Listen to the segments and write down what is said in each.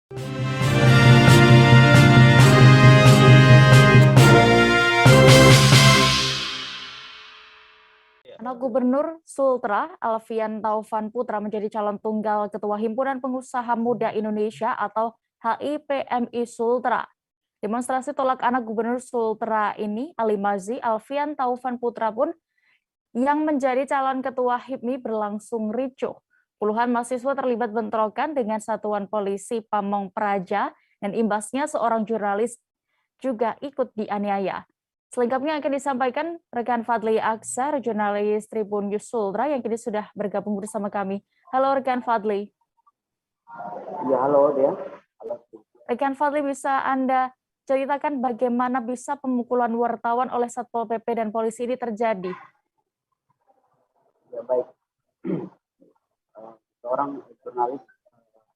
Anak Gubernur Sultra, Alfian Taufan Putra menjadi calon tunggal Ketua Himpunan Pengusaha Muda Indonesia atau HIPMI Sultra. Demonstrasi tolak anak Gubernur Sultra ini, Ali Mazi Alfian Taufan Putra pun yang menjadi calon Ketua HIPMI berlangsung ricuh. Puluhan mahasiswa terlibat bentrokan dengan satuan polisi Pamong Praja dan imbasnya seorang jurnalis juga ikut dianiaya. Selengkapnya akan disampaikan rekan Fadli Aksar, jurnalis Tribun News Sultra yang kini sudah bergabung bersama kami. Halo rekan Fadli. Ya, halo dia. Halo. Rekan Fadli, bisa Anda ceritakan bagaimana bisa pemukulan wartawan oleh Satpol PP dan polisi ini terjadi? Ya, baik. Seorang jurnalis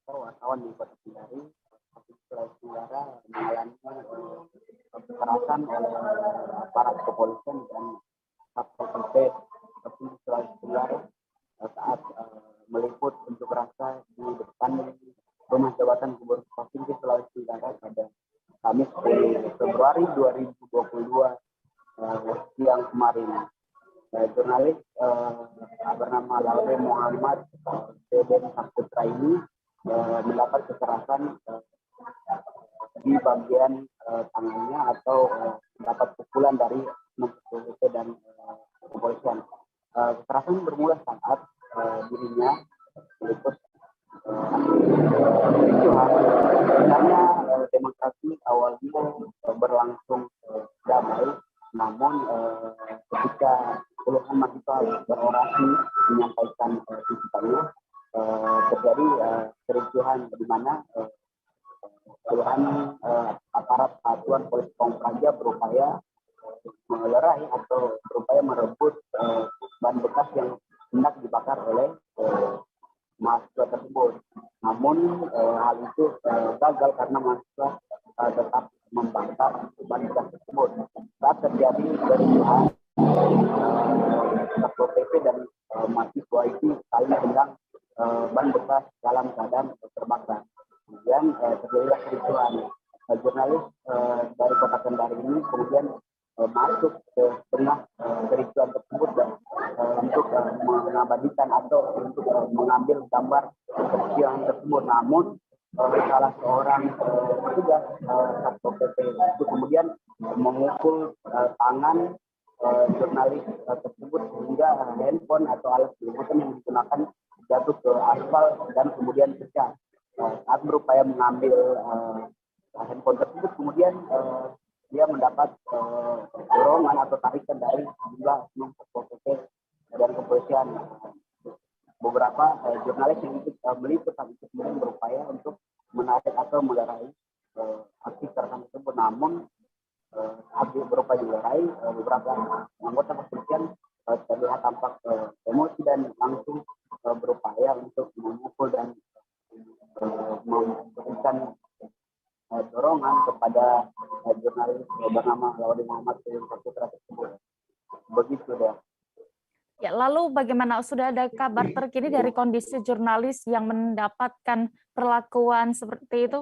atau wartawan di Kota Kendari, Sulawesi Tenggara mengalami kekerasan oleh aparat kepolisian dan Satpol PP Provinsi Sulawesi Tenggara saat meliput unjuk rasa di depan Rumah Jabatan Gubernur Provinsi Sulawesi Tenggara pada Kamis Februari 2022 siang kemarin. Jurnalis bernama Laude Muhammad Deden Saputra ini mendapat kekerasan di bagian tangannya atau mendapat pukulan dari PPP dan kepolisian. Kekerasan bermula saat dirinya meliput kericuhan. Sebenarnya demonstrasi awalnya berlangsung damai, namun ketika puluhan mahasiswa berorasi menyampaikan tuntutannya, terjadi kericuhan di mana puluhan aparat satuan polisi Pamong Praja berupaya melerai atau berupaya merebut ban bekas yang hendak dibakar oleh mahasiswa tersebut. Namun hal itu gagal karena mahasiswa tetap membakar ban bekas tersebut. Saat terjadi kericuhan, Satpol PP dan mahasiswa itu saling tendang ban bekas dalam keadaan terbakar. Kemudian terjadilah kericuhan. Jurnalis dari Kota Kendari ini kemudian masuk ke tengah kericuhan tersebut dan untuk mengabadikan atau untuk mengambil gambar kericuhan tersebut. Namun salah seorang petugas Satpol PP itu kemudian memukul tangan jurnalis tersebut sehingga handphone atau alat peliputan yang digunakan jatuh ke aspal dan kemudian pecah. Saat berupaya mengambil handphone tersebut, kemudian dia mendapat dorongan atau tarikan dari sejumlah Satpol PP dan kepolisian. Beberapa jurnalis yang ikut meliput itu kemudian berupaya untuk menarik atau melerai aksi kekerasan tersebut. Namun saat berupaya dilerai, beberapa anggota kepolisian terlihat tampak emosi dan langsung berupaya untuk memukul dan memberikan dorongan kepada jurnalis bernama Laude Muhammad Deden Saputra tersebut. Begitu deh. Ya, lalu bagaimana, sudah ada kabar terkini dari kondisi jurnalis yang mendapatkan perlakuan seperti itu?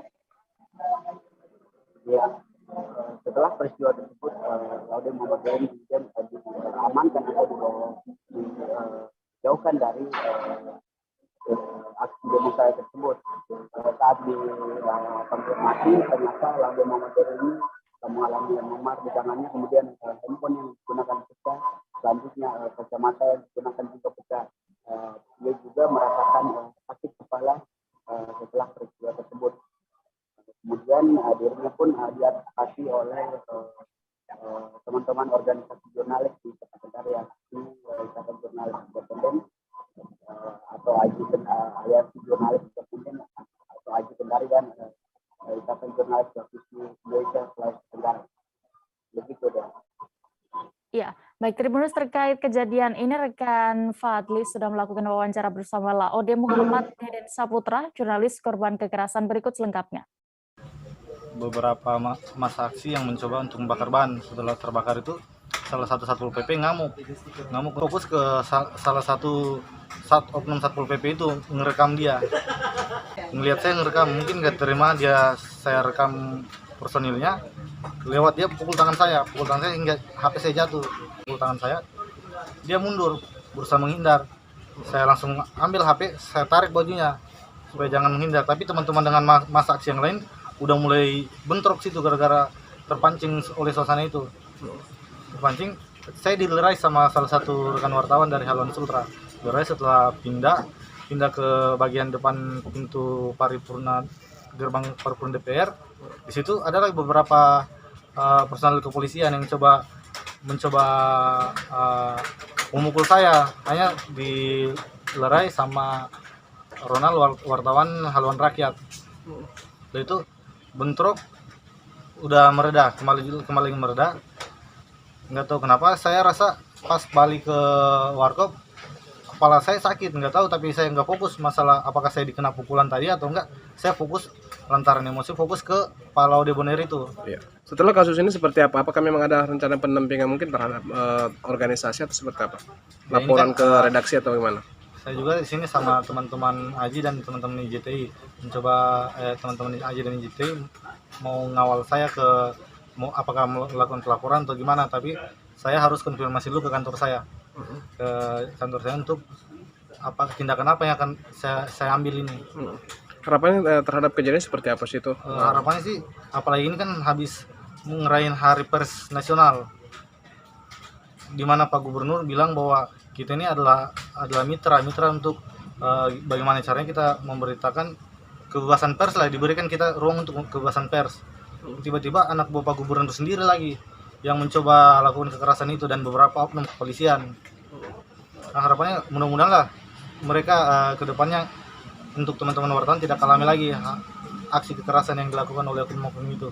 Ya, setelah peristiwa tersebut, Laude Muhammad Deden kemudian diamankan atau dijauhkan dari aksi demonstrasi tersebut. Saat dikonfirmasi, ternyata Laude Muhammad Deden ini mengalami memar di tangannya, kemudian handphone yang digunakan pecah, selanjutnya kacamata yang digunakan juga pecah. Dia juga merasakan sakit kepala setelah peristiwa tersebut. Kemudian dirinya pun diadvokasi oleh teman-teman organisasi jurnalis di Kota Kendari, yakni Ikatan Jurnalis Independen atau AJI Aliansi Jurnalis Independen atau AJI Kendari dan Ikatan Jurnalis Provinsi Indonesia Sulawesi Tenggara. Begitu deh. Ya, baik Tribunus, terkait kejadian ini rekan Fadli sudah melakukan wawancara bersama Laude Muhammad Deden Saputra, jurnalis korban kekerasan. Berikut selengkapnya. Beberapa masa aksi yang mencoba untuk membakar ban. Setelah terbakar itu salah satu Satpol PP ngamuk fokus ke salah satu oknum Satpol PP itu ngerekam dia. Ngelihat saya ngerekam, mungkin gak terima dia saya rekam personilnya, lewat dia pukul tangan saya hingga HP saya jatuh. Pukul tangan saya, dia mundur, berusaha menghindar. Saya langsung ambil HP, saya tarik bajunya supaya jangan menghindar. Tapi teman-teman dengan masa aksi yang lain udah mulai bentrok situ gara-gara terpancing oleh suasana itu. Terpancing, saya dilerai sama salah satu rekan wartawan dari Haluan Sultra. Dilerai setelah pindah ke bagian depan pintu paripurna, gerbang paripurna DPR. Di situ ada lagi beberapa personel kepolisian yang mencoba memukul saya. Hanya dilerai sama Ronald, wartawan Haluan Rakyat. Dan itu bentrok udah mereda, kembali mereda. Nggak tahu kenapa saya rasa pas balik ke warkop kepala saya sakit, nggak tahu, tapi saya nggak fokus masalah apakah saya dikena pukulan tadi atau enggak. Saya fokus lantaran emosi, fokus ke Palau de Bonaire itu. Ya. Setelah kasus ini seperti apa? Apakah memang ada rencana pendampingan mungkin terhadap organisasi atau seperti apa? Laporan ke redaksi atau gimana? Saya juga di sini sama teman-teman Aji dan teman-teman IJTI mencoba teman-teman Aji dan IJTI mau ngawal saya apakah melakukan pelaporan atau gimana, tapi saya harus konfirmasi dulu ke kantor saya. Untuk tindakan apa yang akan saya ambil ini. Harapannya terhadap kejadian seperti apa sih itu? Harapannya sih, apalagi ini kan habis ngerayain Hari Pers Nasional, di mana Pak Gubernur bilang bahwa kita ini adalah mitra untuk bagaimana caranya kita memberitakan kebebasan pers lah, diberikan kita ruang untuk kebebasan pers. Tiba-tiba anak buah Pak Gubernur sendiri lagi yang mencoba lakukan kekerasan itu dan beberapa oknum kepolisian. Nah, harapannya mudah-mudahan lah mereka ke depannya untuk teman-teman wartawan tidak alami lagi aksi kekerasan yang dilakukan oleh oknum-oknum itu.